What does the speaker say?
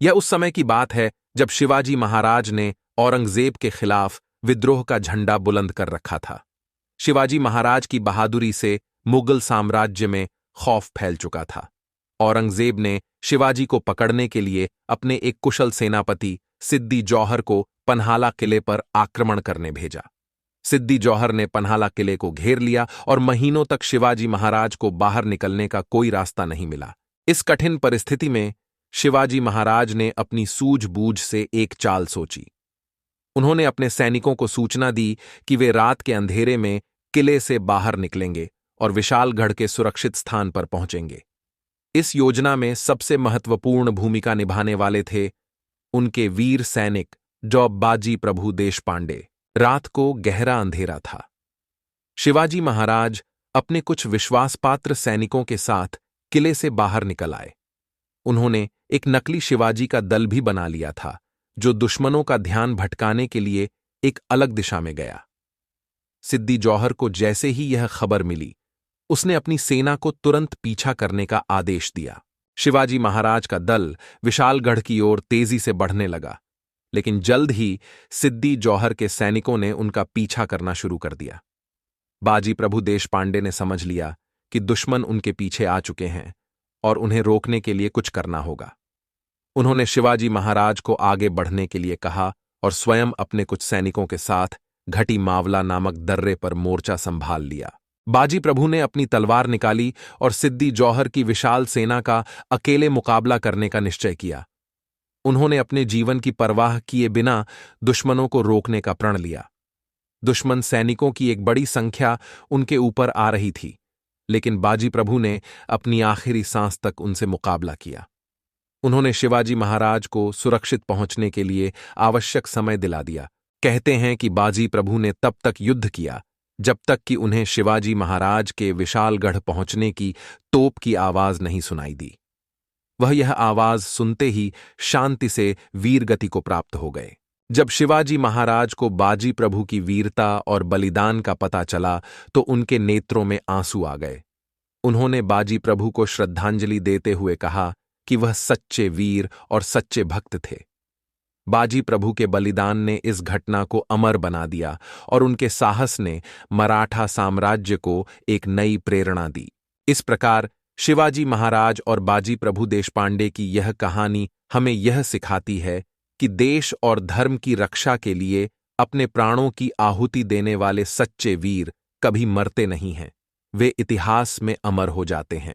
यह उस समय की बात है जब शिवाजी महाराज ने औरंगजेब के खिलाफ विद्रोह का झंडा बुलंद कर रखा था। शिवाजी महाराज की बहादुरी से मुगल साम्राज्य में खौफ फैल चुका था। औरंगजेब ने शिवाजी को पकड़ने के लिए अपने एक कुशल सेनापति सिद्दी जौहर को पन्हाला किले पर आक्रमण करने भेजा। सिद्दी जौहर ने पन्हाला किले को घेर लिया और महीनों तक शिवाजी महाराज को बाहर निकलने का कोई रास्ता नहीं मिला। इस कठिन परिस्थिति में शिवाजी महाराज ने अपनी सूझबूझ से एक चाल सोची। उन्होंने अपने सैनिकों को सूचना दी कि वे रात के अंधेरे में किले से बाहर निकलेंगे और विशालगढ़ के सुरक्षित स्थान पर पहुंचेंगे। इस योजना में सबसे महत्वपूर्ण भूमिका निभाने वाले थे उनके वीर सैनिक डॉ बाजी प्रभु देशपांडे। रात को गहरा अंधेरा था। शिवाजी महाराज अपने कुछ विश्वासपात्र सैनिकों के साथ किले से बाहर निकल आए। उन्होंने एक नकली शिवाजी का दल भी बना लिया था, जो दुश्मनों का ध्यान भटकाने के लिए एक अलग दिशा में गया। सिद्दी जौहर को जैसे ही यह खबर मिली, उसने अपनी सेना को तुरंत पीछा करने का आदेश दिया। शिवाजी महाराज का दल विशालगढ़ की ओर तेजी से बढ़ने लगा, लेकिन जल्द ही सिद्दी जौहर के सैनिकों ने उनका पीछा करना शुरू कर दिया। बाजी प्रभु देशपांडे ने समझ लिया कि दुश्मन उनके पीछे आ चुके हैं और उन्हें रोकने के लिए कुछ करना होगा। उन्होंने शिवाजी महाराज को आगे बढ़ने के लिए कहा और स्वयं अपने कुछ सैनिकों के साथ घटी मावला नामक दर्रे पर मोर्चा संभाल लिया। बाजी प्रभु ने अपनी तलवार निकाली और सिद्दी जौहर की विशाल सेना का अकेले मुकाबला करने का निश्चय किया। उन्होंने अपने जीवन की परवाह किए बिना दुश्मनों को रोकने का प्रण लिया। दुश्मन सैनिकों की एक बड़ी संख्या उनके ऊपर आ रही थी, लेकिन बाजी प्रभु ने अपनी आखिरी सांस तक उनसे मुकाबला किया। उन्होंने शिवाजी महाराज को सुरक्षित पहुंचने के लिए आवश्यक समय दिला दिया। कहते हैं कि बाजी प्रभु ने तब तक युद्ध किया जब तक कि उन्हें शिवाजी महाराज के विशालगढ़ पहुंचने की तोप की आवाज नहीं सुनाई दी। वह यह आवाज सुनते ही शांति से वीरगति को प्राप्त हो गए। जब शिवाजी महाराज को बाजी प्रभु की वीरता और बलिदान का पता चला तो उनके नेत्रों में आंसू आ गए। उन्होंने बाजी प्रभु को श्रद्धांजलि देते हुए कहा कि वह सच्चे वीर और सच्चे भक्त थे। बाजी प्रभु के बलिदान ने इस घटना को अमर बना दिया और उनके साहस ने मराठा साम्राज्य को एक नई प्रेरणा दी। इस प्रकार शिवाजी महाराज और बाजी प्रभु देशपांडे की यह कहानी हमें यह सिखाती है कि देश और धर्म की रक्षा के लिए अपने प्राणों की आहुति देने वाले सच्चे वीर कभी मरते नहीं हैं, वे इतिहास में अमर हो जाते हैं।